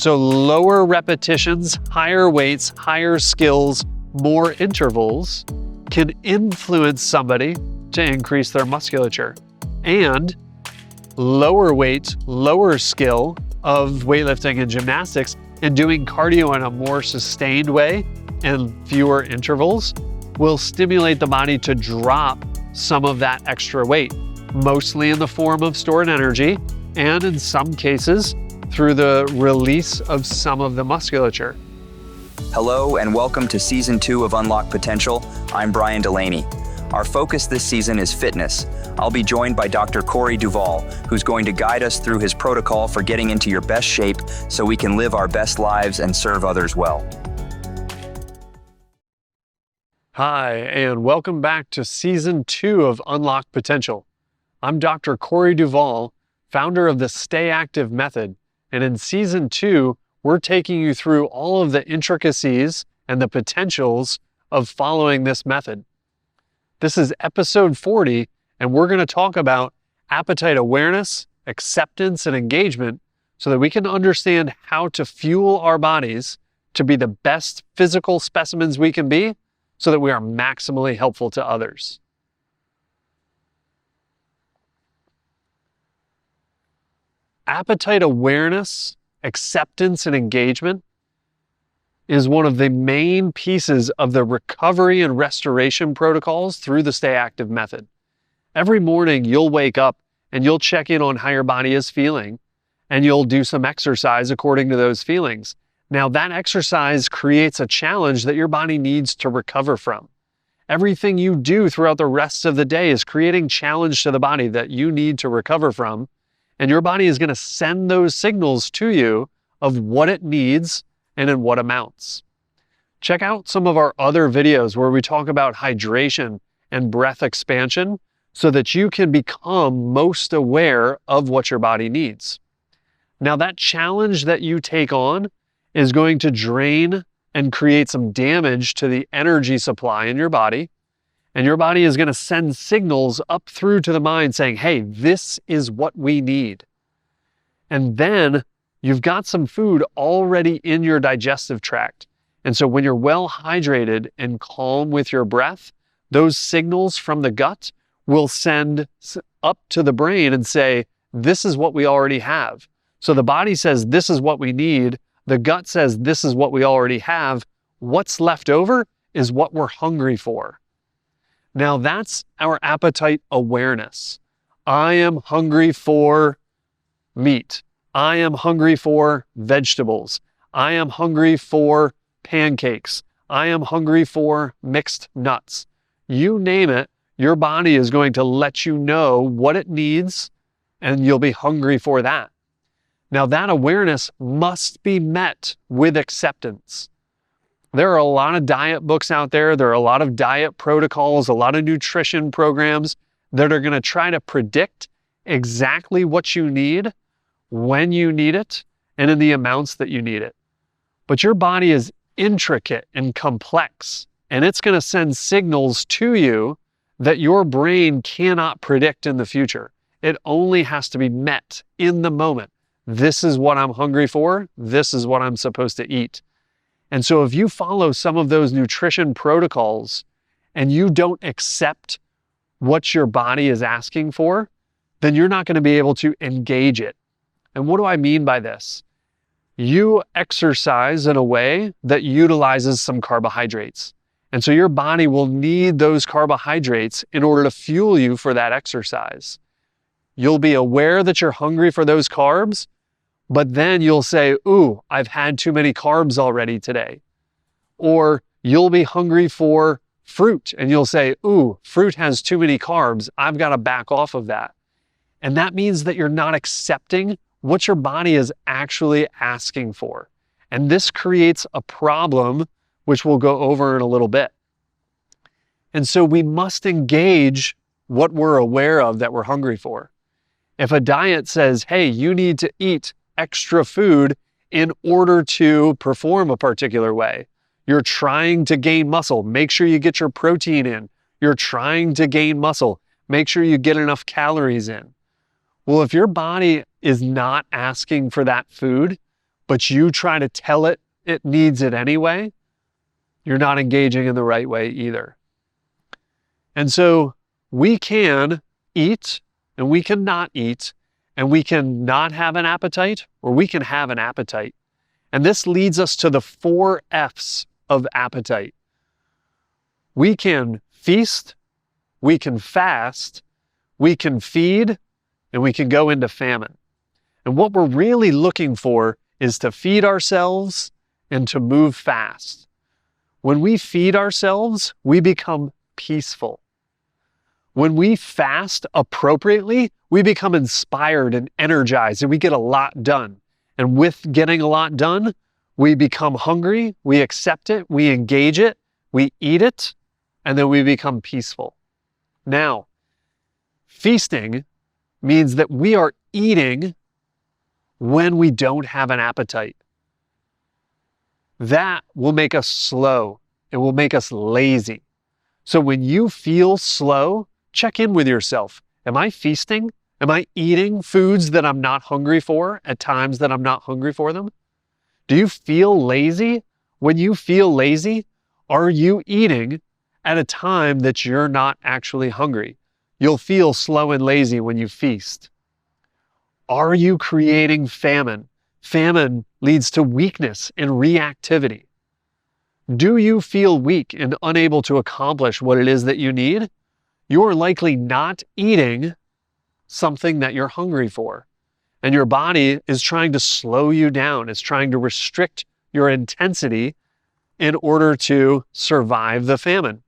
So lower repetitions, higher weights, higher skills, more intervals can influence somebody to increase their musculature. And lower weight, lower skill of weightlifting and gymnastics and doing cardio in a more sustained way and fewer intervals will stimulate the body to drop some of that extra weight, mostly in the form of stored energy and in some cases through the release of some of the musculature. Hello and welcome to Season 2 of Unlock Potential. I'm Brian Delaney. Our focus this season is fitness. I'll be joined by Dr. Duvall, who's going to guide us through his protocol for getting into your best shape so we can live our best lives and serve others well. Hi, and welcome back to Season 2 of Unlock Potential. I'm Dr. Duvall, founder of the Stay Active Method, and in Season 2, we're taking you through all of the intricacies and the potentials of following this method. This is episode 40, and we're going to talk about appetite awareness, acceptance, and engagement so that we can understand how to fuel our bodies to be the best physical specimens we can be so that we are maximally helpful to others. Appetite awareness, acceptance, and engagement is one of the main pieces of the recovery and restoration protocols through the Stay Active Method. Every morning you'll wake up and you'll check in on how your body is feeling, and you'll do some exercise according to those feelings. Now that exercise creates a challenge that your body needs to recover from. Everything you do throughout the rest of the day is creating challenge to the body that you need to recover from. And your body is going to send those signals to you of what it needs and in what amounts. Check out some of our other videos where we talk about hydration and breath expansion so that you can become most aware of what your body needs. Now, that challenge that you take on is going to drain and create some damage to the energy supply in your body. And your body is going to send signals up through to the mind saying, hey, this is what we need. And then you've got some food already in your digestive tract. And so when you're well hydrated and calm with your breath, those signals from the gut will send up to the brain and say, this is what we already have. So the body says, this is what we need. The gut says, this is what we already have. What's left over is what we're hungry for. Now that's our appetite awareness. I am hungry for meat. I am hungry for vegetables. I am hungry for pancakes. I am hungry for mixed nuts. You name it, your body is going to let you know what it needs, and you'll be hungry for that. Now that awareness must be met with acceptance. There are a lot of diet books out there. There are a lot of diet protocols, a lot of nutrition programs that are going to try to predict exactly what you need, when you need it, and in the amounts that you need it. But your body is intricate and complex, and it's going to send signals to you that your brain cannot predict in the future. It only has to be met in the moment. This is what I'm hungry for. This is what I'm supposed to eat. And so if you follow some of those nutrition protocols and you don't accept what your body is asking for, then you're not going to be able to engage it. And what do I mean by this? You exercise in a way that utilizes some carbohydrates. And so your body will need those carbohydrates in order to fuel you for that exercise. You'll be aware that you're hungry for those carbs, but then you'll say, ooh, I've had too many carbs already today. Or you'll be hungry for fruit and you'll say, ooh, fruit has too many carbs. I've got to back off of that. And that means that you're not accepting what your body is actually asking for. And this creates a problem, which we'll go over in a little bit. And so we must engage what we're aware of that we're hungry for. If a diet says, hey, you need to eat extra food in order to perform a particular way. You're trying to gain muscle. Make sure you get your protein in. You're trying to gain muscle. Make sure you get enough calories in. Well, if your body is not asking for that food, but you try to tell it it needs it anyway, you're not engaging in the right way either. And so we can eat and we can not eat, and we can not have an appetite, or we can have an appetite. And this leads us to the 4 F's of appetite. We can feast, we can fast, we can feed, and we can go into famine. And what we're really looking for is to feed ourselves and to move fast. When we feed ourselves, we become peaceful. When we fast appropriately, we become inspired and energized, and we get a lot done. And with getting a lot done, we become hungry, we accept it, we engage it, we eat it, and then we become peaceful. Now, feasting means that we are eating when we don't have an appetite. That will make us slow. It will make us lazy. So when you feel slow, check in with yourself. Am I feasting? Am I eating foods that I'm not hungry for at times that I'm not hungry for them? Do you feel lazy? When you feel lazy, are you eating at a time that you're not actually hungry? You'll feel slow and lazy when you feast. Are you creating famine? Famine leads to weakness and reactivity. Do you feel weak and unable to accomplish what it is that you need? You're likely not eating something that you're hungry for. And your body is trying to slow you down. It's trying to restrict your intensity in order to survive the famine.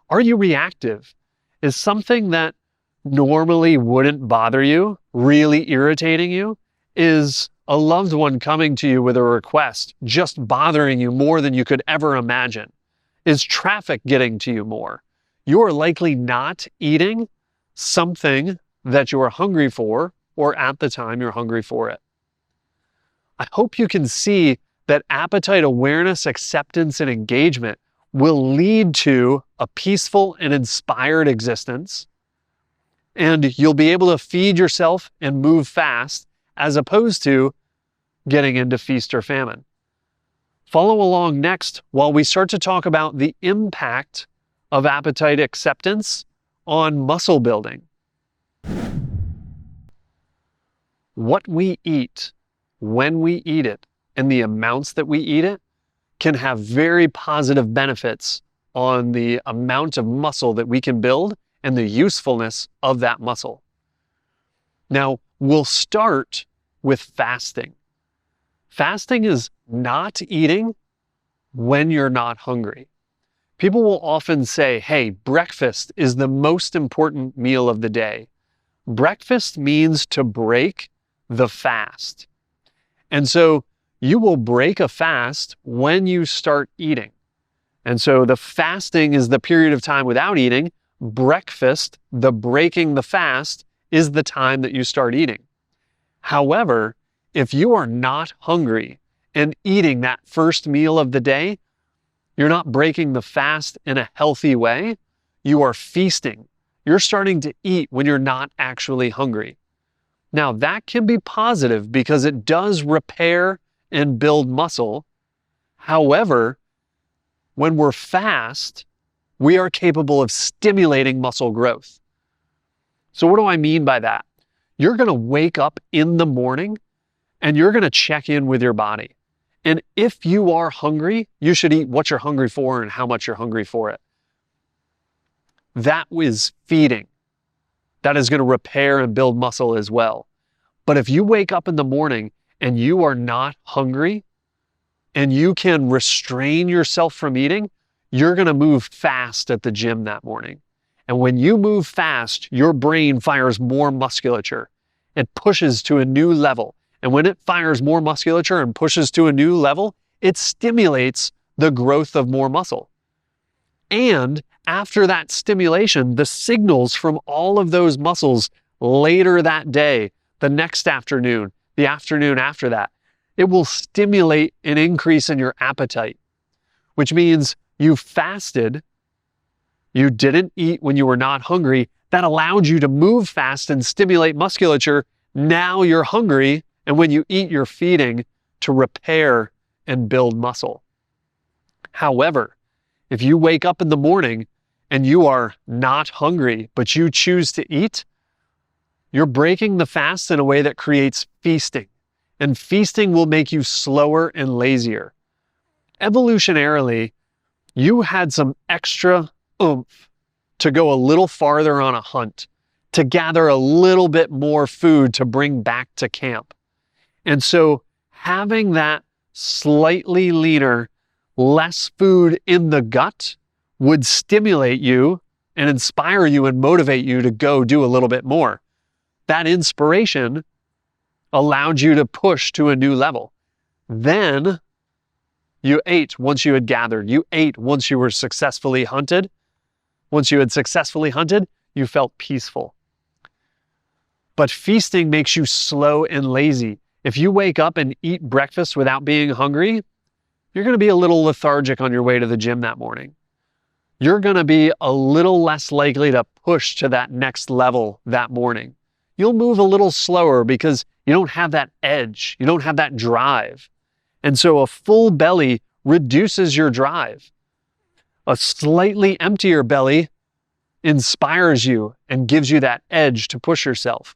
Are you reactive? Is something that normally wouldn't bother you really irritating you? Is a loved one coming to you with a request just bothering you more than you could ever imagine? Is traffic getting to you more? You're likely not eating something that you are hungry for, or at the time you're hungry for it. I hope you can see that appetite awareness, acceptance, and engagement will lead to a peaceful and inspired existence, and you'll be able to feed yourself and move fast as opposed to getting into feast or famine. Follow along next while we start to talk about the impact of appetite acceptance on muscle building. What we eat, when we eat it, and the amounts that we eat it can have very positive benefits on the amount of muscle that we can build and the usefulness of that muscle. Now, we'll start with fasting. Fasting is not eating when you're not hungry. People will often say, hey, breakfast is the most important meal of the day. Breakfast means to break the fast. And so you will break a fast when you start eating. And so the fasting is the period of time without eating. Breakfast, the breaking the fast, is the time that you start eating. However, if you are not hungry and eating that first meal of the day, you're not breaking the fast in a healthy way. You are feasting. You're starting to eat when you're not actually hungry. Now, that can be positive because it does repair and build muscle. However, when we're fast, we are capable of stimulating muscle growth. So what do I mean by that? You're going to wake up in the morning and you're going to check in with your body. And if you are hungry, you should eat what you're hungry for and how much you're hungry for it. That is feeding. That is going to repair and build muscle as well. But if you wake up in the morning and you are not hungry and you can restrain yourself from eating, you're going to move fast at the gym that morning. And when you move fast, your brain fires more musculature. It pushes to a new level. And when it fires more musculature and pushes to a new level, it stimulates the growth of more muscle. And after that stimulation, the signals from all of those muscles later that day, the next afternoon, the afternoon after that, it will stimulate an increase in your appetite, which means you fasted, you didn't eat when you were not hungry. That allowed you to move fast and stimulate musculature. Now you're hungry. And when you eat, you're feeding to repair and build muscle. However, if you wake up in the morning and you are not hungry, but you choose to eat, you're breaking the fast in a way that creates feasting. And feasting will make you slower and lazier. Evolutionarily, you had some extra oomph to go a little farther on a hunt, to gather a little bit more food to bring back to camp. And so having that slightly leaner, less food in the gut would stimulate you and inspire you and motivate you to go do a little bit more. That inspiration allowed you to push to a new level. Then you ate once you had gathered. You ate once you were successfully hunted. Once you had successfully hunted, you felt peaceful. But feasting makes you slow and lazy. If you wake up and eat breakfast without being hungry, you're going to be a little lethargic on your way to the gym that morning. You're going to be a little less likely to push to that next level that morning. You'll move a little slower because you don't have that edge. You don't have that drive. And so a full belly reduces your drive. A slightly emptier belly inspires you and gives you that edge to push yourself.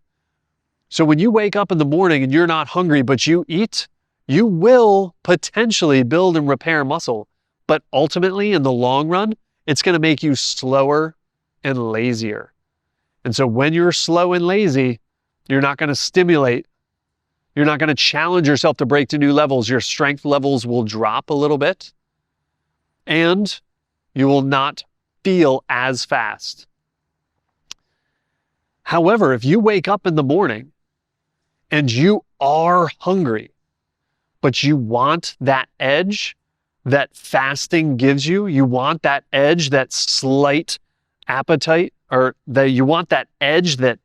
So when you wake up in the morning and you're not hungry, but you eat, you will potentially build and repair muscle. But ultimately, in the long run, it's going to make you slower and lazier. And so when you're slow and lazy, you're not going to stimulate. You're not going to challenge yourself to break to new levels. Your strength levels will drop a little bit, and you will not feel as fast. However, if you wake up in the morning and you are hungry, but you want that edge that fasting gives you, you want that edge, that slight appetite, or that you want that edge that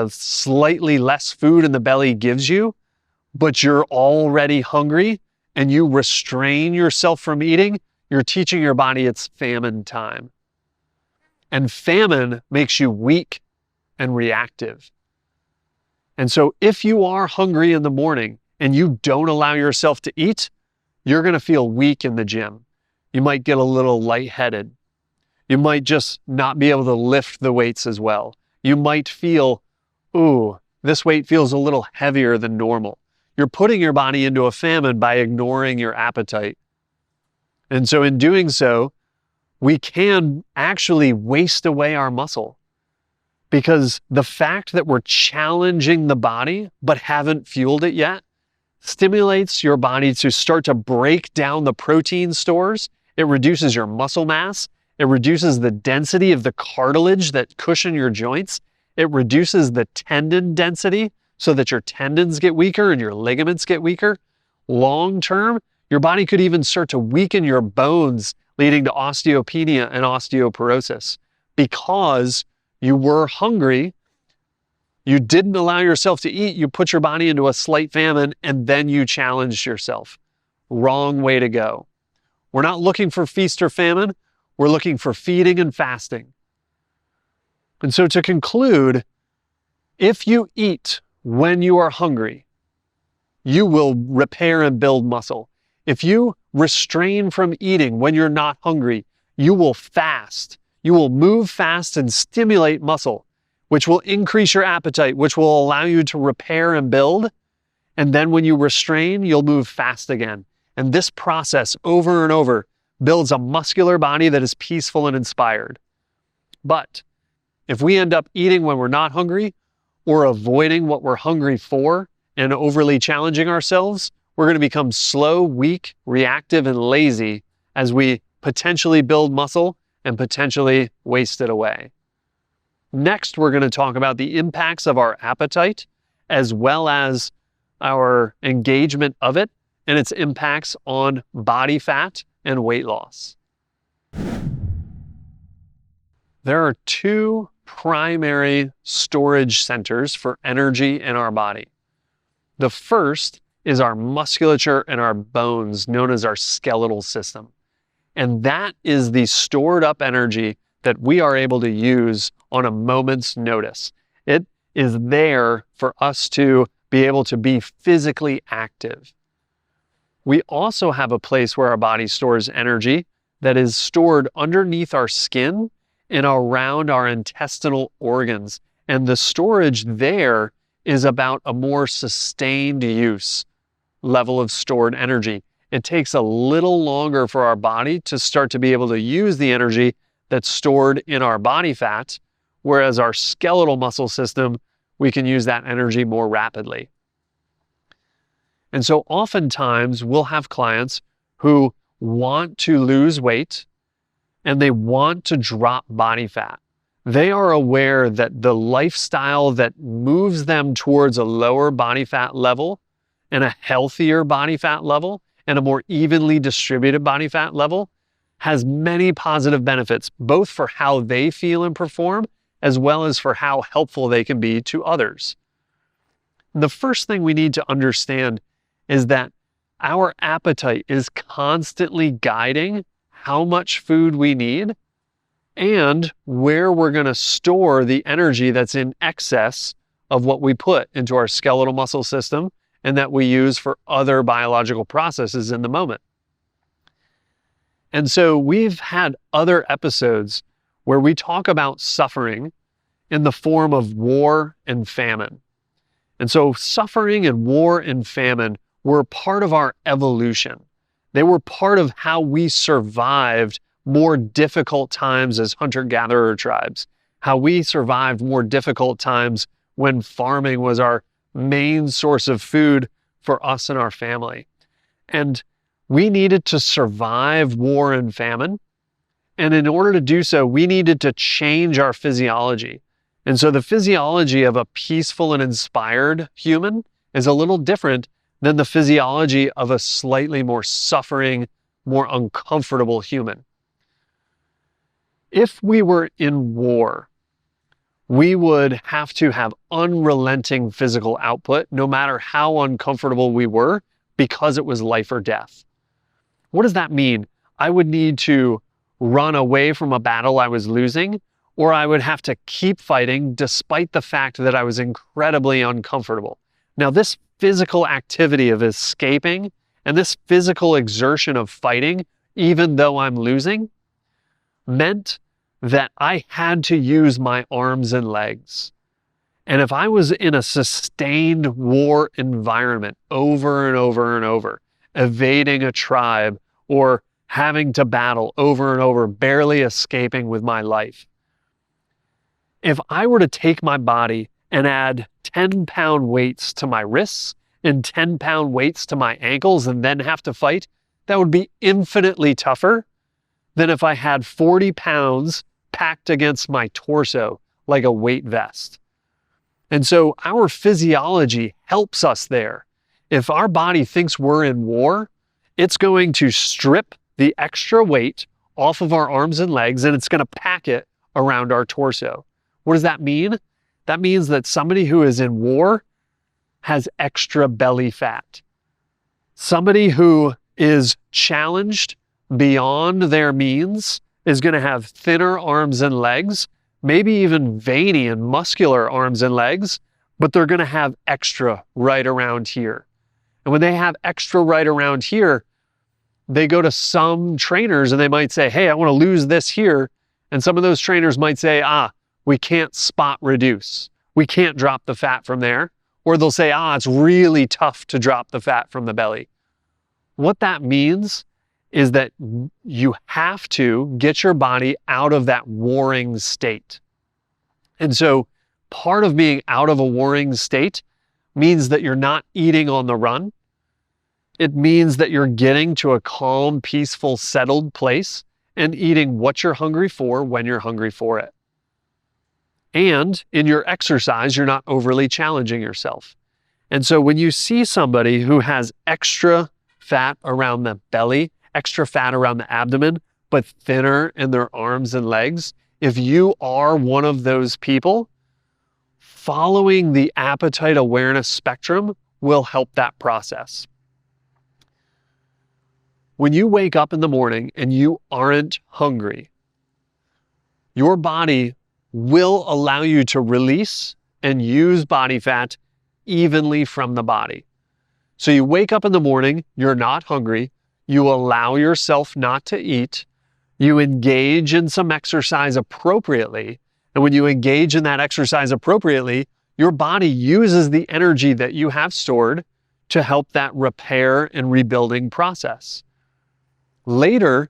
slightly less food in the belly gives you, but you're already hungry and you restrain yourself from eating, you're teaching your body it's famine time. And famine makes you weak and reactive. And so if you are hungry in the morning and you don't allow yourself to eat, you're going to feel weak in the gym. You might get a little lightheaded. You might just not be able to lift the weights as well. You might feel, ooh, this weight feels a little heavier than normal. You're putting your body into a famine by ignoring your appetite. And so in doing so, we can actually waste away our muscle, because the fact that we're challenging the body but haven't fueled it yet stimulates your body to start to break down the protein stores. It reduces your muscle mass. It reduces the density of the cartilage that cushion your joints. It reduces the tendon density so that your tendons get weaker and your ligaments get weaker. Long term, your body could even start to weaken your bones, leading to osteopenia and osteoporosis, because you were hungry, you didn't allow yourself to eat, you put your body into a slight famine, and then you challenged yourself. Wrong way to go. We're not looking for feast or famine, we're looking for feeding and fasting. And so to conclude, if you eat when you are hungry, you will repair and build muscle. If you restrain from eating when you're not hungry, you will fast. You will move fast and stimulate muscle, which will increase your appetite, which will allow you to repair and build. And then when you restrain, you'll move fast again. And this process over and over builds a muscular body that is peaceful and inspired. But if we end up eating when we're not hungry, or avoiding what we're hungry for and overly challenging ourselves, we're going to become slow, weak, reactive, and lazy as we potentially build muscle and potentially waste it away. Next, we're going to talk about the impacts of our appetite, as well as our engagement of it and its impacts on body fat and weight loss. There are two primary storage centers for energy in our body. The first is our musculature and our bones, known as our skeletal system. And that is the stored up energy that we are able to use on a moment's notice. It is there for us to be able to be physically active. we also have a place where our body stores energy that is stored underneath our skin and around our intestinal organs. And the storage there is about a more sustained use level of stored energy. It takes a little longer for our body to start to be able to use the energy that's stored in our body fat, whereas our skeletal muscle system, we can use that energy more rapidly. And so oftentimes we'll have clients who want to lose weight and they want to drop body fat. They are aware that the lifestyle that moves them towards a lower body fat level and a healthier body fat level and a more evenly distributed body fat level has many positive benefits, both for how they feel and perform, as well as for how helpful they can be to others. The first thing we need to understand is that our appetite is constantly guiding how much food we need and where we're going to store the energy that's in excess of what we put into our skeletal muscle system and that we use for other biological processes in the moment. And so we've had other episodes where we talk about suffering in the form of war and famine. And so suffering and war and famine were part of our evolution. They were part of how we survived more difficult times as hunter-gatherer tribes, how we survived more difficult times when farming was our main source of food for us and our family. And we needed to survive war and famine. And in order to do so, we needed to change our physiology. And so the physiology of a peaceful and inspired human is a little different than the physiology of a slightly more suffering, more uncomfortable human. If we were in war, we would have to have unrelenting physical output, no matter how uncomfortable we were, because it was life or death. What does that mean? I would need to run away from a battle I was losing, or I would have to keep fighting despite the fact that I was incredibly uncomfortable. Now, this physical activity of escaping and this physical exertion of fighting, even though I'm losing, meant that I had to use my arms and legs. And if I was in a sustained war environment over and over and over, evading a tribe or having to battle over and over, barely escaping with my life, if I were to take my body and add 10-pound weights to my wrists and 10-pound weights to my ankles and then have to fight, that would be infinitely tougher than if I had 40 pounds packed against my torso like a weight vest. And so our physiology helps us there. If our body thinks we're in war, it's going to strip the extra weight off of our arms and legs and it's going to pack it around our torso. What does that mean? That means that somebody who is in war has extra belly fat. Somebody who is challenged beyond their means is going to have thinner arms and legs, maybe even veiny and muscular arms and legs, but they're going to have extra right around here. And when they have extra right around here, they go to some trainers and they might say, hey, I want to lose this here. And some of those trainers might say, we can't spot reduce. We can't drop the fat from there. Or they'll say, it's really tough to drop the fat from the belly. What that means is that you have to get your body out of that warring state. And so part of being out of a warring state means that you're not eating on the run. It means that you're getting to a calm, peaceful, settled place and eating what you're hungry for when you're hungry for it. And in your exercise, you're not overly challenging yourself. And so when you see somebody who has extra fat around the belly, extra fat around the abdomen, but thinner in their arms and legs, if you are one of those people, following the appetite awareness spectrum will help that process. When you wake up in the morning and you aren't hungry, your body will allow you to release and use body fat evenly from the body. So you wake up in the morning, you're not hungry, you allow yourself not to eat, you engage in some exercise appropriately, and when you engage in that exercise appropriately, your body uses the energy that you have stored to help that repair and rebuilding process. Later,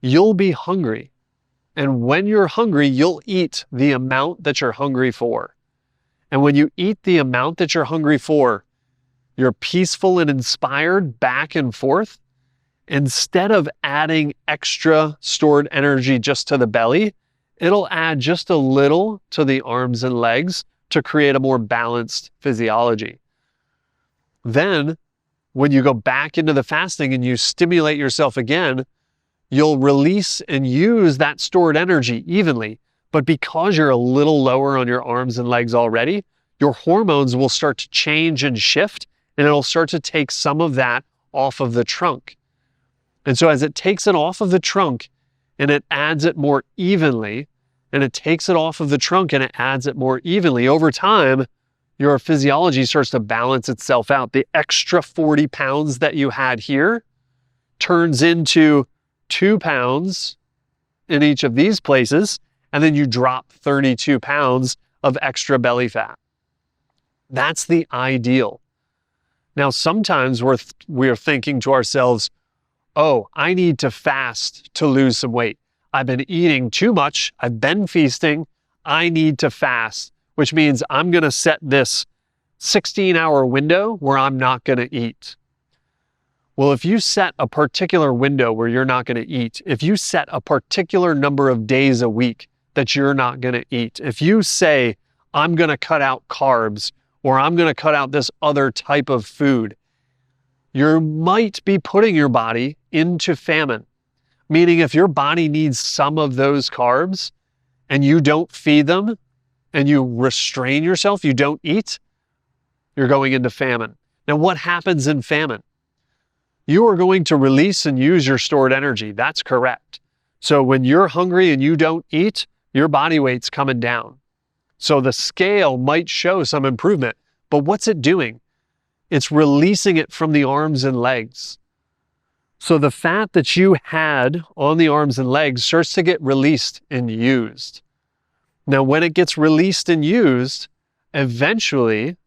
you'll be hungry. And when you're hungry, you'll eat the amount that you're hungry for. And when you eat the amount that you're hungry for, you're peaceful and inspired back and forth. Instead of adding extra stored energy just to the belly, it'll add just a little to the arms and legs to create a more balanced physiology. Then, when you go back into the fasting and you stimulate yourself again, you'll release and use that stored energy evenly. But because you're a little lower on your arms and legs already, your hormones will start to change and shift, and it'll start to take some of that off of the trunk. And so as it takes it off of the trunk and it adds it more evenly, and it takes it off of the trunk and it adds it more evenly, over time, your physiology starts to balance itself out. The extra 40 pounds that you had here turns into 2 pounds in each of these places, and then you drop 32 pounds of extra belly fat. That's the ideal. Now, sometimes we're thinking to ourselves, oh, I need to fast to lose some weight. I've been eating too much. I've been feasting. I need to fast, which means I'm going to set this 16-hour window where I'm not going to eat. Well, if you set a particular window where you're not going to eat, if you set a particular number of days a week that you're not going to eat, if you say, I'm going to cut out carbs, or I'm going to cut out this other type of food, you might be putting your body into famine. Meaning if your body needs some of those carbs and you don't feed them and you restrain yourself, you don't eat, you're going into famine. Now, what happens in famine? You are going to release and use your stored energy. That's correct. So when you're hungry and you don't eat, your body weight's coming down. So the scale might show some improvement, but what's it doing? It's releasing it from the arms and legs. So the fat that you had on the arms and legs starts to get released and used. Now, when it gets released and used, eventually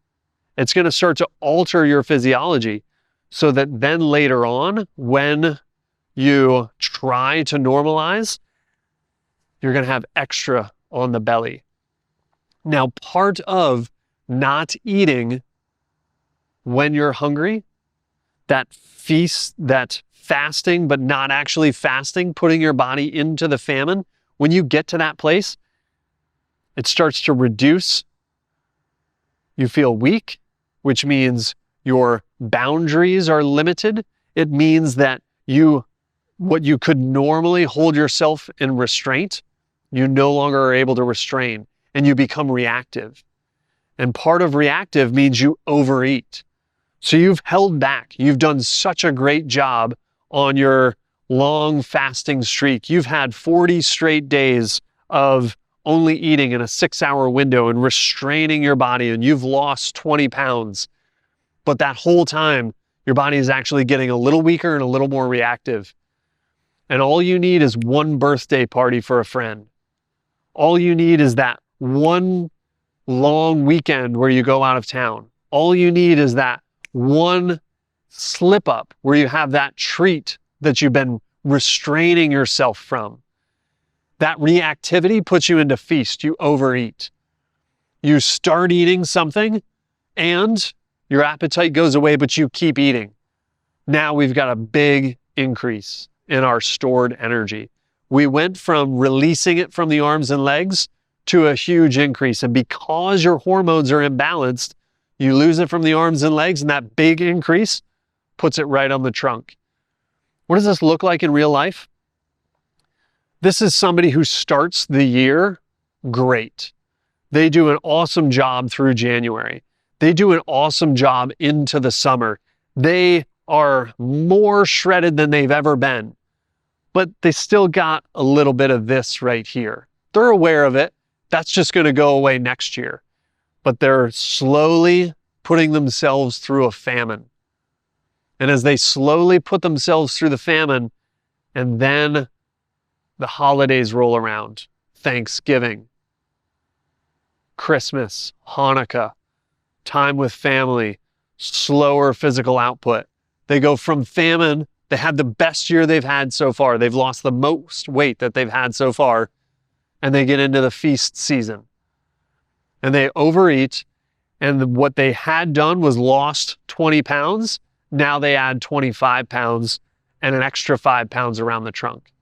it's going to start to alter your physiology so that then later on, when you try to normalize, you're going to have extra on the belly. Now, part of not eating when you're hungry, that fasting, but not actually fasting, putting your body into the famine, when you get to that place, it starts to reduce. You feel weak, which means your boundaries are limited. It means that what you could normally hold yourself in restraint, you no longer are able to restrain, and you become reactive. And part of reactive means you overeat. So you've held back. You've done such a great job on your long fasting streak. You've had 40 straight days of only eating in a 6-hour window and restraining your body, and you've lost 20 pounds. But that whole time, your body is actually getting a little weaker and a little more reactive. And all you need is one birthday party for a friend. All you need is that one long weekend where you go out of town. All you need is that one slip up where you have that treat that you've been restraining yourself from. That reactivity puts you into feast. You overeat. You start eating something and your appetite goes away, but you keep eating. Now we've got a big increase in our stored energy. We went from releasing it from the arms and legs to a huge increase. And because your hormones are imbalanced, you lose it from the arms and legs, and that big increase puts it right on the trunk. What does this look like in real life? This is somebody who starts the year great. They do an awesome job through January. They do an awesome job into the summer. They are more shredded than they've ever been, but they still got a little bit of this right here. They're aware of it. That's just going to go away next year. But they're slowly putting themselves through a famine. And as they slowly put themselves through the famine, and then the holidays roll around, Thanksgiving, Christmas, Hanukkah, time with family, slower physical output. They go from famine, they had the best year they've had so far. They've lost the most weight that they've had so far, and they get into the feast season. And they overeat, and what they had done was lost 20 pounds. Now they add 25 pounds and an extra 5 pounds around the trunk.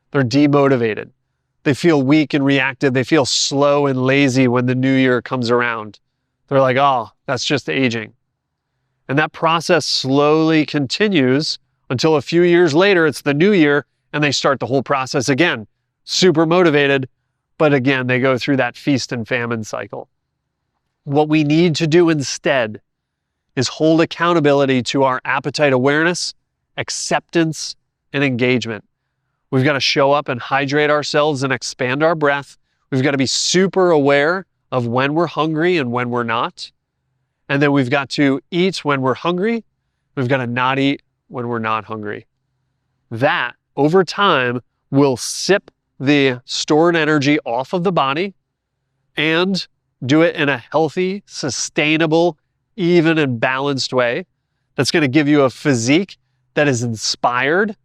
They're demotivated. They feel weak and reactive. They feel slow and lazy when the new year comes around. They're like, oh, that's just aging. And that process slowly continues until a few years later, it's the new year, and they start the whole process again. Super motivated, but again, they go through that feast and famine cycle. What we need to do instead is hold accountability to our appetite awareness, acceptance, and engagement. We've got to show up and hydrate ourselves and expand our breath. We've got to be super aware of when we're hungry and when we're not. And then we've got to eat when we're hungry. We've got to not eat when we're not hungry. That, over time, will sip the stored energy off of the body and do it in a healthy, sustainable, even and balanced way that's going to give you a physique that is inspired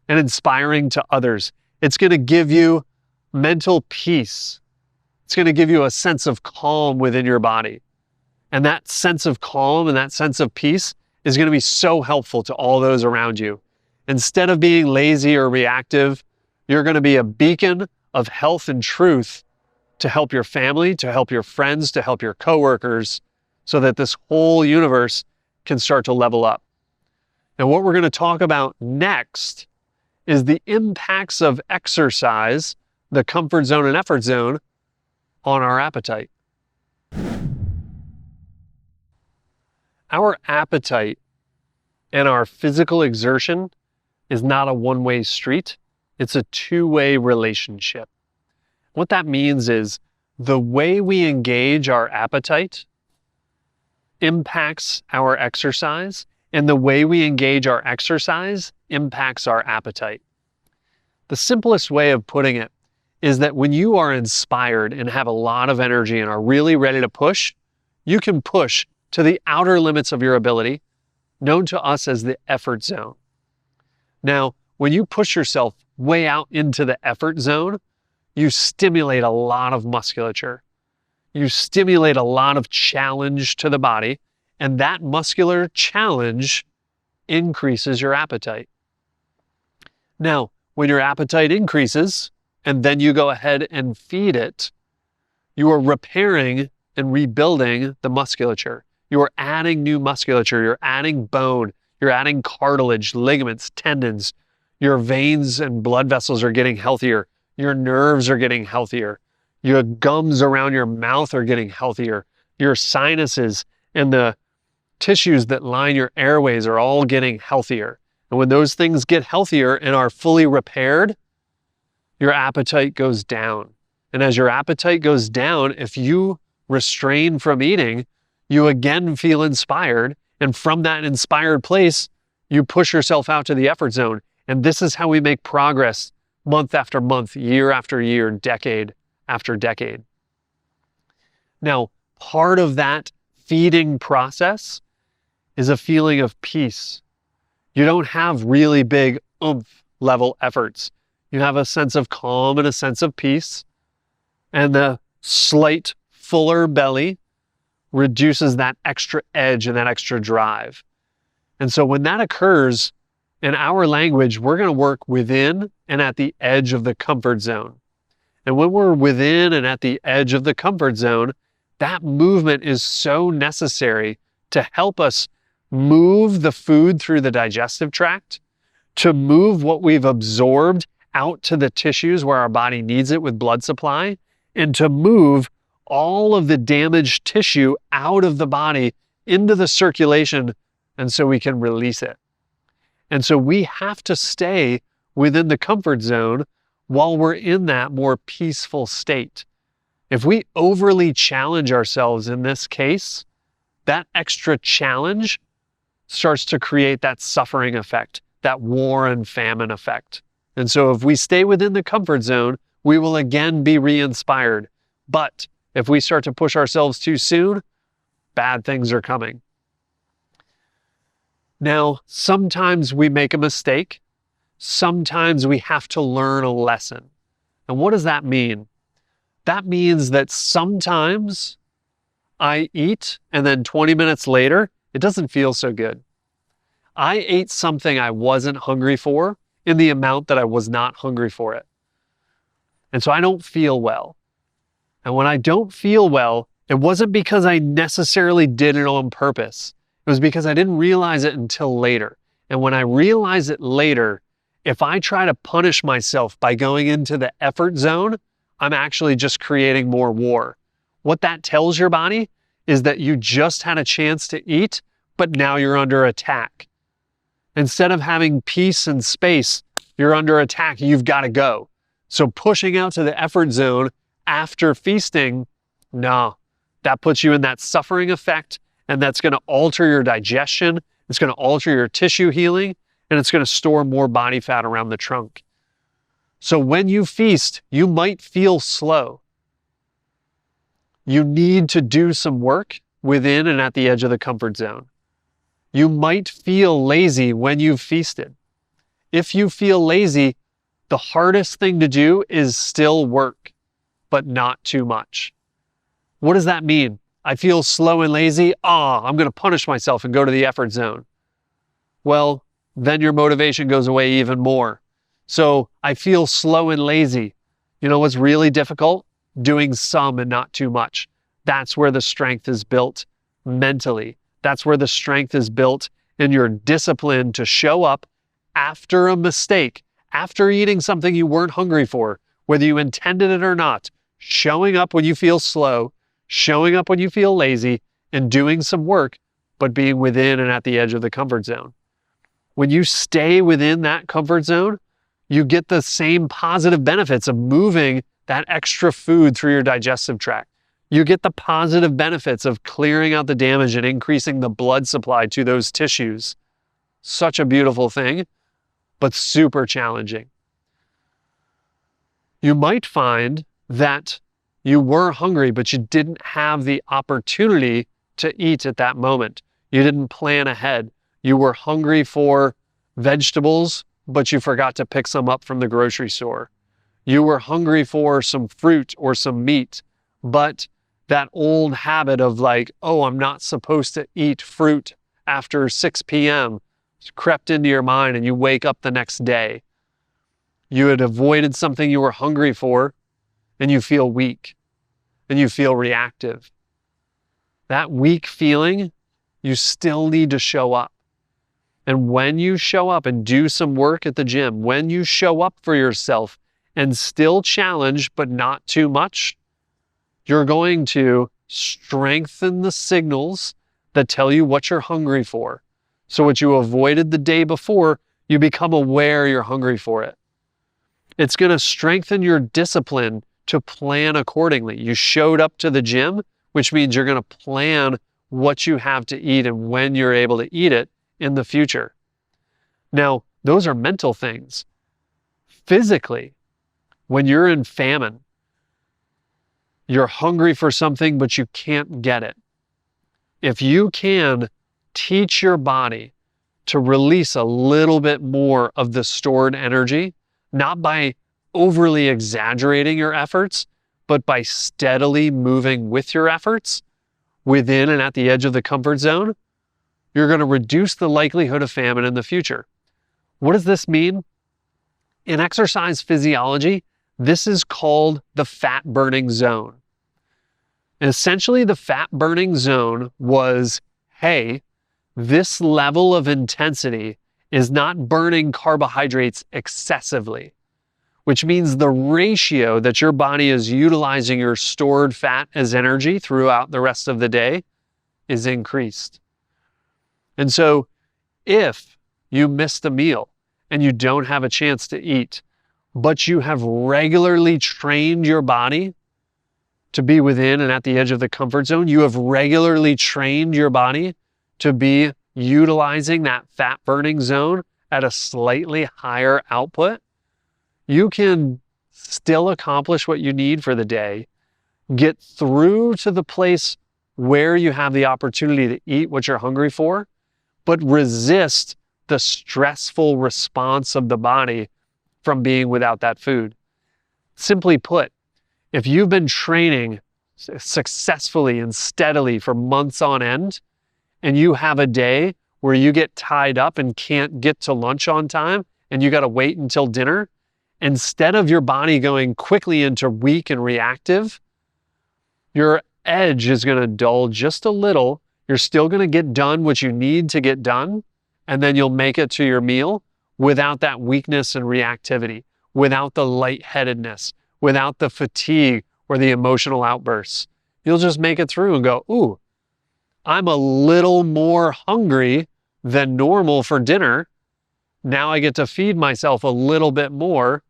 and inspiring to others. It's going to give you mental peace. It's going to give you a sense of calm within your body. And that sense of calm and that sense of peace is going to be so helpful to all those around you. Instead of being lazy or reactive, you're going to be a beacon of health and truth to help your family, to help your friends, to help your coworkers, so that this whole universe can start to level up. Now, what we're going to talk about next is the impacts of exercise, the comfort zone and effort zone, on our appetite. Our appetite and our physical exertion is not a one-way street. It's a two-way relationship. What that means is the way we engage our appetite impacts our exercise, and the way we engage our exercise impacts our appetite. The simplest way of putting it is that when you are inspired and have a lot of energy and are really ready to push, you can push to the outer limits of your ability, known to us as the effort zone. Now, when you push yourself way out into the effort zone, you stimulate a lot of musculature. You stimulate a lot of challenge to the body, and that muscular challenge increases your appetite. Now, when your appetite increases, and then you go ahead and feed it, you are repairing and rebuilding the musculature. You are adding new musculature. You're adding bone. You're adding cartilage, ligaments, tendons. Your veins and blood vessels are getting healthier. Your nerves are getting healthier. Your gums around your mouth are getting healthier. Your sinuses and the tissues that line your airways are all getting healthier. And when those things get healthier and are fully repaired, your appetite goes down. And as your appetite goes down, if you restrain from eating, you again feel inspired. And from that inspired place, you push yourself out to the effort zone. And this is how we make progress month after month, year after year, decade after decade. Now, part of that feeding process is a feeling of peace. You don't have really big oomph level efforts. You have a sense of calm and a sense of peace. And the slight fuller belly reduces that extra edge and that extra drive. And so when that occurs, in our language, we're going to work within and at the edge of the comfort zone. And when we're within and at the edge of the comfort zone, that movement is so necessary to help us move the food through the digestive tract, to move what we've absorbed out to the tissues where our body needs it with blood supply, and to move all of the damaged tissue out of the body into the circulation, and so we can release it. And so we have to stay within the comfort zone while we're in that more peaceful state. If we overly challenge ourselves in this case, that extra challenge starts to create that suffering effect, that war and famine effect. And so if we stay within the comfort zone, we will again be re-inspired. But if we start to push ourselves too soon, bad things are coming. Now, sometimes we make a mistake. Sometimes we have to learn a lesson. And what does that mean? That means that sometimes I eat and then 20 minutes later, it doesn't feel so good. I ate something I wasn't hungry for in the amount that I was not hungry for it. And so I don't feel well. And when I don't feel well, it wasn't because I necessarily did it on purpose. It was because I didn't realize it until later. And when I realize it later, if I try to punish myself by going into the effort zone, I'm actually just creating more war. What that tells your body is that you just had a chance to eat, but now you're under attack. Instead of having peace and space, you're under attack. You've got to go. So pushing out to the effort zone after feasting, no, that puts you in that suffering effect, and that's going to alter your digestion. It's going to alter your tissue healing, and it's going to store more body fat around the trunk. So when you feast, you might feel slow. You need to do some work within and at the edge of the comfort zone. You might feel lazy when you've feasted. If you feel lazy, the hardest thing to do is still work, but not too much. What does that mean? I feel slow and lazy. I'm going to punish myself and go to the effort zone. Well, then your motivation goes away even more. So I feel slow and lazy. You know what's really difficult? Doing some and not too much. That's where the strength is built mentally. That's where the strength is built in your discipline to show up after a mistake, after eating something you weren't hungry for, whether you intended it or not, showing up when you feel slow, showing up when you feel lazy, and doing some work, but being within and at the edge of the comfort zone. When you stay within that comfort zone, you get the same positive benefits of moving that extra food through your digestive tract. You get the positive benefits of clearing out the damage and increasing the blood supply to those tissues. Such a beautiful thing, but super challenging. You might find that you were hungry, but you didn't have the opportunity to eat at that moment. You didn't plan ahead. You were hungry for vegetables, but you forgot to pick some up from the grocery store. You were hungry for some fruit or some meat, but that old habit of I'm not supposed to eat fruit after 6 p.m. crept into your mind, and you wake up the next day. You had avoided something you were hungry for, and you feel weak, and you feel reactive. That weak feeling, you still need to show up. And when you show up and do some work at the gym, when you show up for yourself and still challenge, but not too much, you're going to strengthen the signals that tell you what you're hungry for. So what you avoided the day before, you become aware you're hungry for it. It's going to strengthen your discipline to plan accordingly. You showed up to the gym, which means you're going to plan what you have to eat and when you're able to eat it in the future. Now, those are mental things. Physically, when you're in famine, you're hungry for something, but you can't get it. If you can teach your body to release a little bit more of the stored energy, not by overly exaggerating your efforts, but by steadily moving with your efforts within and at the edge of the comfort zone, you're going to reduce the likelihood of famine in the future. What does this mean? In exercise physiology, this is called the fat burning zone. And essentially, the fat burning zone was, hey, this level of intensity is not burning carbohydrates excessively, which means the ratio that your body is utilizing your stored fat as energy throughout the rest of the day is increased. And so if you missed a meal and you don't have a chance to eat, but you have regularly trained your body to be within and at the edge of the comfort zone, you have regularly trained your body to be utilizing that fat burning zone at a slightly higher output, you can still accomplish what you need for the day, get through to the place where you have the opportunity to eat what you're hungry for, but resist the stressful response of the body from being without that food. Simply put, if you've been training successfully and steadily for months on end, and you have a day where you get tied up and can't get to lunch on time, and you got to wait until dinner, instead of your body going quickly into weak and reactive, your edge is going to dull just a little. You're still going to get done what you need to get done, and then you'll make it to your meal without that weakness and reactivity, without the lightheadedness, without the fatigue or the emotional outbursts. You'll just make it through and go, ooh, I'm a little more hungry than normal for dinner. Now I get to feed myself a little bit more,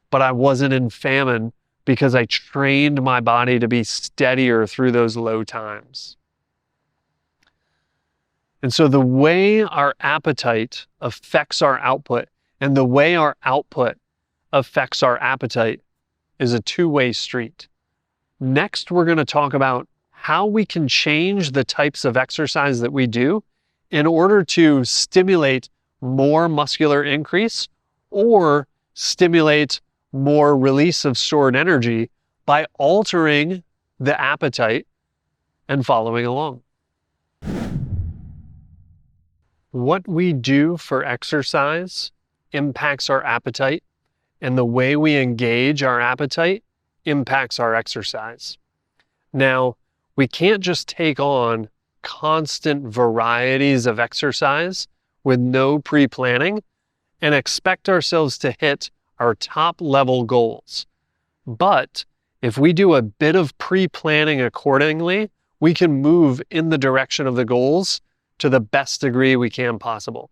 but I wasn't in famine because I trained my body to be steadier through those low times. And so the way our appetite affects our output and the way our output affects our appetite is a two-way street. Next, we're going to talk about how we can change the types of exercise that we do in order to stimulate more muscular increase or stimulate more release of stored energy by altering the appetite and following along. What we do for exercise impacts our appetite, and the way we engage our appetite impacts our exercise. Now, we can't just take on constant varieties of exercise with no pre-planning and expect ourselves to hit our top level goals. But if we do a bit of pre-planning accordingly, we can move in the direction of the goals to the best degree we can possible.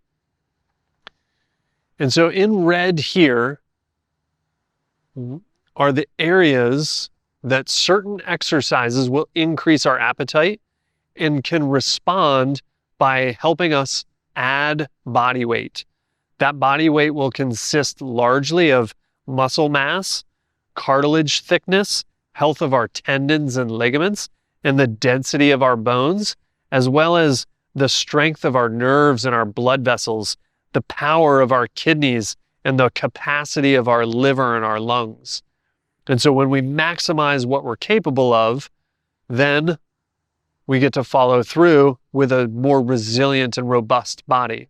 And so in red here are the areas that certain exercises will increase our appetite and can respond by helping us add body weight. That body weight will consist largely of muscle mass, cartilage thickness, health of our tendons and ligaments, and the density of our bones, as well as the strength of our nerves and our blood vessels, the power of our kidneys, and the capacity of our liver and our lungs. And so when we maximize what we're capable of, then we get to follow through with a more resilient and robust body.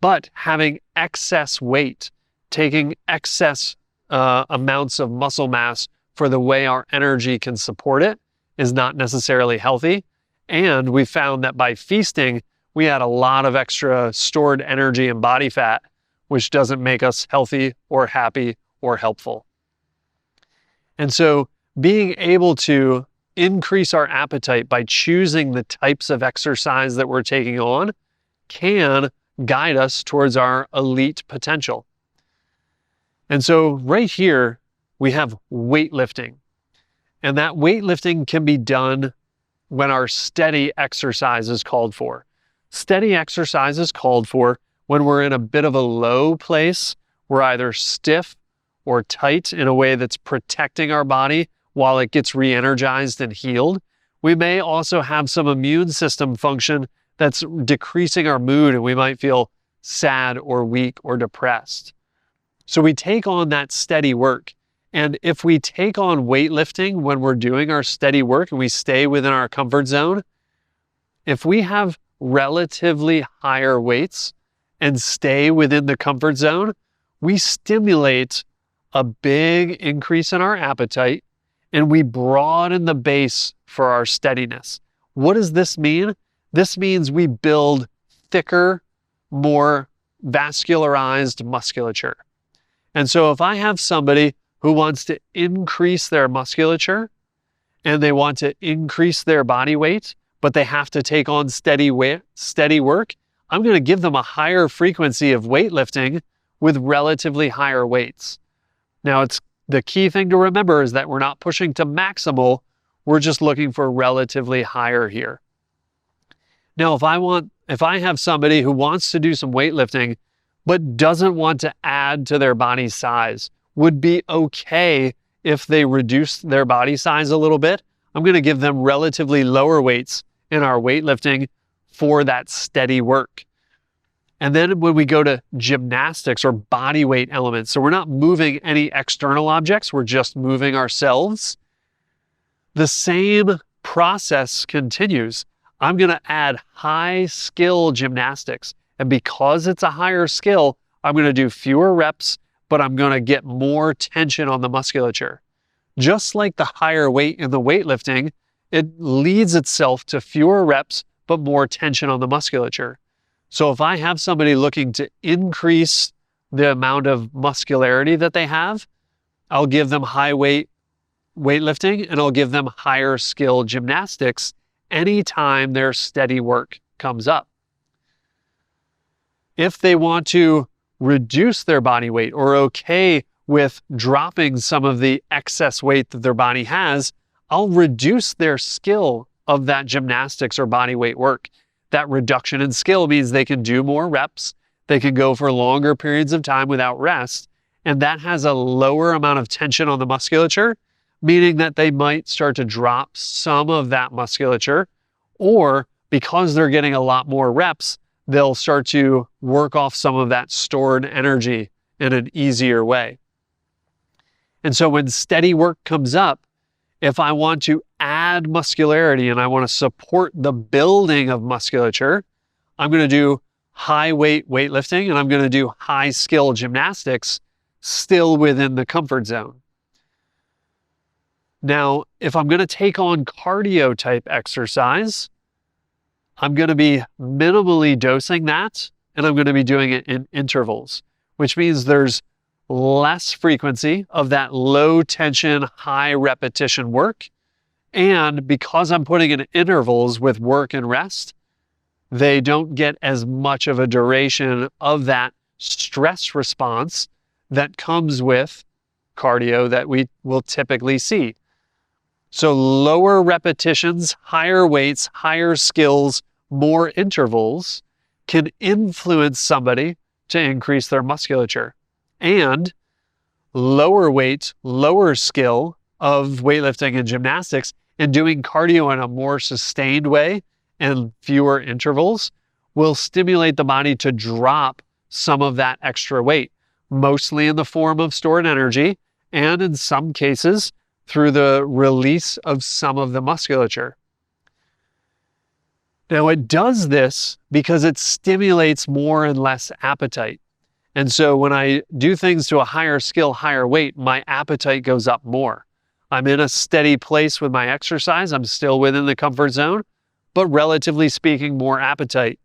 But having excess weight, taking excess amounts of muscle mass for the way our energy can support it is not necessarily healthy. And we found that by feasting, we had a lot of extra stored energy and body fat, which doesn't make us healthy or happy or helpful. And so being able to increase our appetite by choosing the types of exercise that we're taking on can guide us towards our elite potential. And so right here, we have weightlifting. And that weightlifting can be done when our steady exercise is called for. Steady exercise is called for when we're in a bit of a low place. We're either stiff or tight in a way that's protecting our body while it gets re-energized and healed. We may also have some immune system function that's decreasing our mood, and we might feel sad or weak or depressed. So we take on that steady work. And if we take on weightlifting when we're doing our steady work and we stay within our comfort zone, if we have relatively higher weights and stay within the comfort zone, we stimulate a big increase in our appetite and we broaden the base for our steadiness. What does this mean? This means we build thicker, more vascularized musculature. And so if I have somebody who wants to increase their musculature and they want to increase their body weight, but they have to take on steady work, I'm going to give them a higher frequency of weightlifting with relatively higher weights. Now, the key thing to remember is that we're not pushing to maximal, we're just looking for relatively higher here. Now, if I have somebody who wants to do some weightlifting, but doesn't want to add to their body size, would be okay if they reduce their body size a little bit, I'm going to give them relatively lower weights in our weightlifting for that steady work. And then when we go to gymnastics or body weight elements, so we're not moving any external objects, we're just moving ourselves, the same process continues. I'm going to add high skill gymnastics. And because it's a higher skill, I'm going to do fewer reps, but I'm going to get more tension on the musculature. Just like the higher weight in the weightlifting, it leads itself to fewer reps, but more tension on the musculature. So if I have somebody looking to increase the amount of muscularity that they have, I'll give them high weight weightlifting and I'll give them higher skill gymnastics anytime their steady work comes up. If they want to reduce their body weight or okay with dropping some of the excess weight that their body has, I'll reduce their skill of that gymnastics or body weight work. That reduction in skill means they can do more reps, they can go for longer periods of time without rest, and that has a lower amount of tension on the musculature, meaning that they might start to drop some of that musculature, or because they're getting a lot more reps, they'll start to work off some of that stored energy in an easier way. And so when steady work comes up, if I want to add muscularity and I want to support the building of musculature, I'm going to do high weight weightlifting and I'm going to do high skill gymnastics still within the comfort zone. Now, if I'm going to take on cardio type exercise, I'm going to be minimally dosing that and I'm going to be doing it in intervals, which means there's less frequency of that low tension, high repetition work. And because I'm putting in intervals with work and rest, they don't get as much of a duration of that stress response that comes with cardio that we will typically see. So lower repetitions, higher weights, higher skills, more intervals can influence somebody to increase their musculature. And lower weight, lower skill of weightlifting and gymnastics and doing cardio in a more sustained way and fewer intervals will stimulate the body to drop some of that extra weight, mostly in the form of stored energy and in some cases through the release of some of the musculature. Now it does this because it stimulates more and less appetite. And so when I do things to a higher skill, higher weight, my appetite goes up more. I'm in a steady place with my exercise. I'm still within the comfort zone, but relatively speaking, more appetite.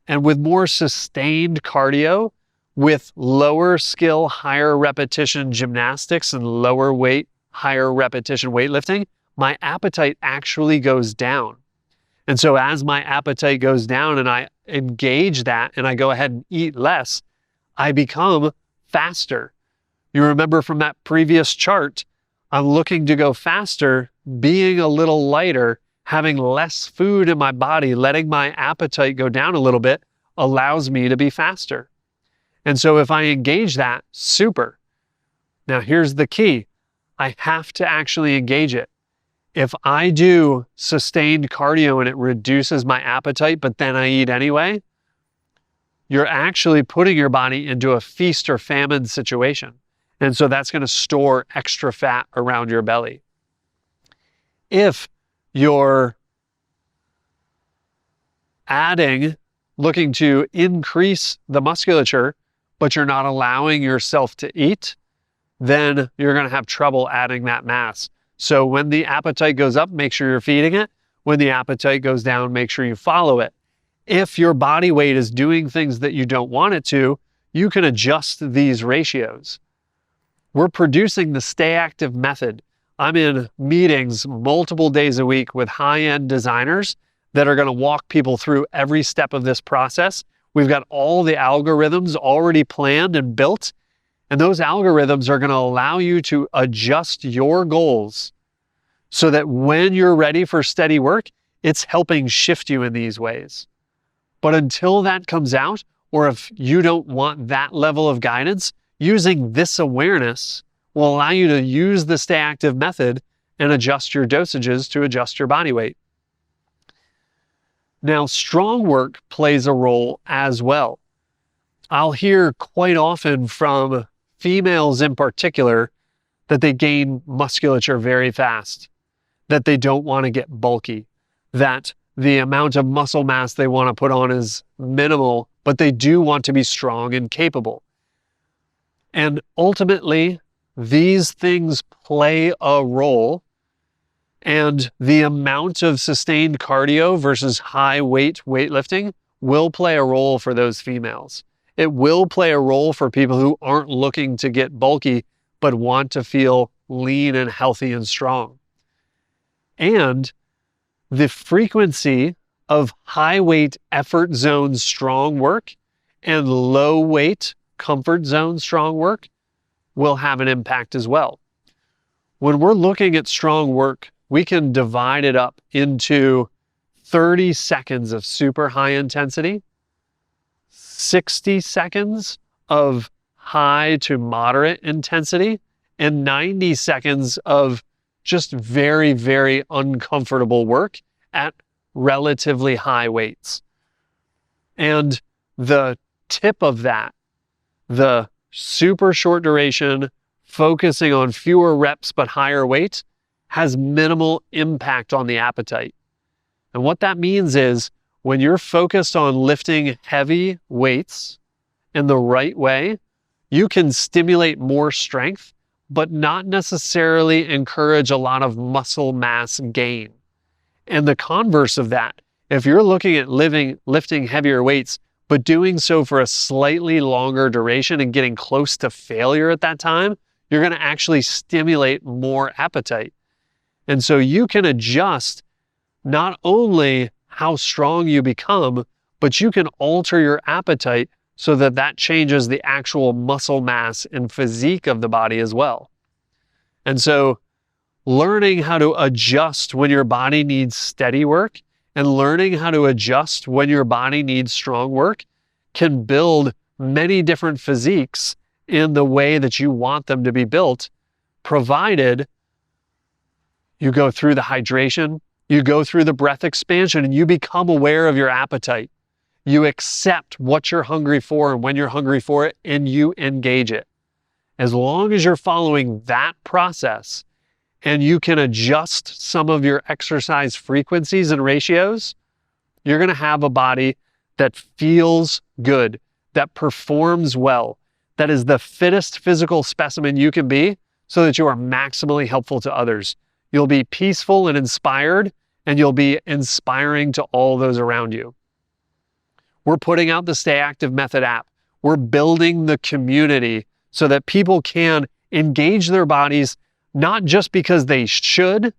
And with more sustained cardio, with lower skill, higher repetition gymnastics and lower weight, higher repetition weightlifting, my appetite actually goes down. And so as my appetite goes down and I engage that and I go ahead and eat less, I become faster. You remember from that previous chart, I'm looking to go faster, being a little lighter, having less food in my body, letting my appetite go down a little bit allows me to be faster. And so if I engage that, super. Now here's the key. I have to actually engage it. If I do sustained cardio and it reduces my appetite, but then I eat anyway, you're actually putting your body into a feast or famine situation. And so that's going to store extra fat around your belly. If you're looking to increase the musculature, but you're not allowing yourself to eat, then you're going to have trouble adding that mass. So when the appetite goes up, make sure you're feeding it. When the appetite goes down, make sure you follow it. If your body weight is doing things that you don't want it to, you can adjust these ratios. We're producing the Stay Active method. I'm in meetings multiple days a week with high-end designers that are going to walk people through every step of this process. We've got all the algorithms already planned and built, and those algorithms are going to allow you to adjust your goals so that when you're ready for steady work, it's helping shift you in these ways. But until that comes out, or if you don't want that level of guidance, using this awareness will allow you to use the Stay Active method and adjust your dosages to adjust your body weight. Now, strong work plays a role as well. I'll hear quite often from females in particular that they gain musculature very fast, that they don't want to get bulky, that the amount of muscle mass they want to put on is minimal, but they do want to be strong and capable. And ultimately, these things play a role, and the amount of sustained cardio versus high weight weightlifting will play a role for those females. It will play a role for people who aren't looking to get bulky, but want to feel lean and healthy and strong. And the frequency of high weight effort zone strong work and low weight comfort zone strong work will have an impact as well. When we're looking at strong work, we can divide it up into 30 seconds of super high intensity, 60 seconds of high to moderate intensity, and 90 seconds of just very, very uncomfortable work at relatively high weights. And the tip of that, the super short duration, focusing on fewer reps but higher weight, has minimal impact on the appetite. And what that means is when you're focused on lifting heavy weights in the right way, you can stimulate more strength, but not necessarily encourage a lot of muscle mass gain. And the converse of that, if you're looking at lifting heavier weights, but doing so for a slightly longer duration and getting close to failure at that time, you're going to actually stimulate more appetite. And so you can adjust not only how strong you become, but you can alter your appetite so that that changes the actual muscle mass and physique of the body as well. And so learning how to adjust when your body needs steady work and learning how to adjust when your body needs strong work can build many different physiques in the way that you want them to be built, provided you go through the hydration, you go through the breath expansion, and you become aware of your appetite. You accept what you're hungry for and when you're hungry for it, and you engage it. As long as you're following that process and you can adjust some of your exercise frequencies and ratios, you're going to have a body that feels good, that performs well, that is the fittest physical specimen you can be so that you are maximally helpful to others. You'll be peaceful and inspired, and you'll be inspiring to all those around you. We're putting out the Stay Active Method app. We're building the community so that people can engage their bodies, not just because they should,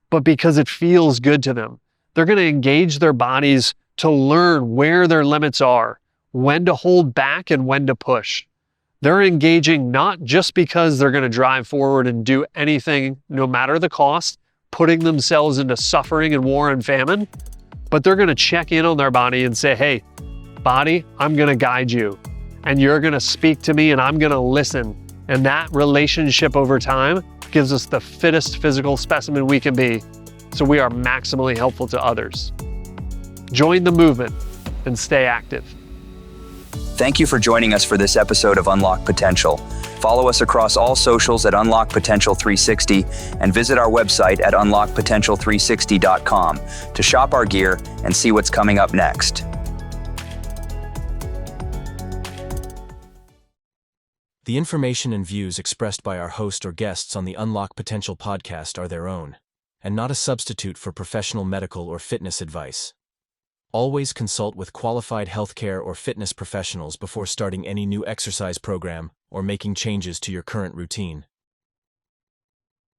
but because it feels good to them. They're going to engage their bodies to learn where their limits are, when to hold back and when to push. They're engaging not just because they're going to drive forward and do anything, no matter the cost, putting themselves into suffering and war and famine, but they're going to check in on their body and say, hey, body, I'm going to guide you, and you're going to speak to me, and I'm going to listen. And that relationship over time gives us the fittest physical specimen we can be, so we are maximally helpful to others. Join the movement and stay active. Thank you for joining us for this episode of Unlock Potential. Follow us across all socials at Unlock Potential 360 and visit our website at unlockpotential360.com to shop our gear and see what's coming up next. The information and views expressed by our host or guests on the Unlock Potential podcast are their own, and not a substitute for professional medical or fitness advice. Always consult with qualified healthcare or fitness professionals before starting any new exercise program or making changes to your current routine.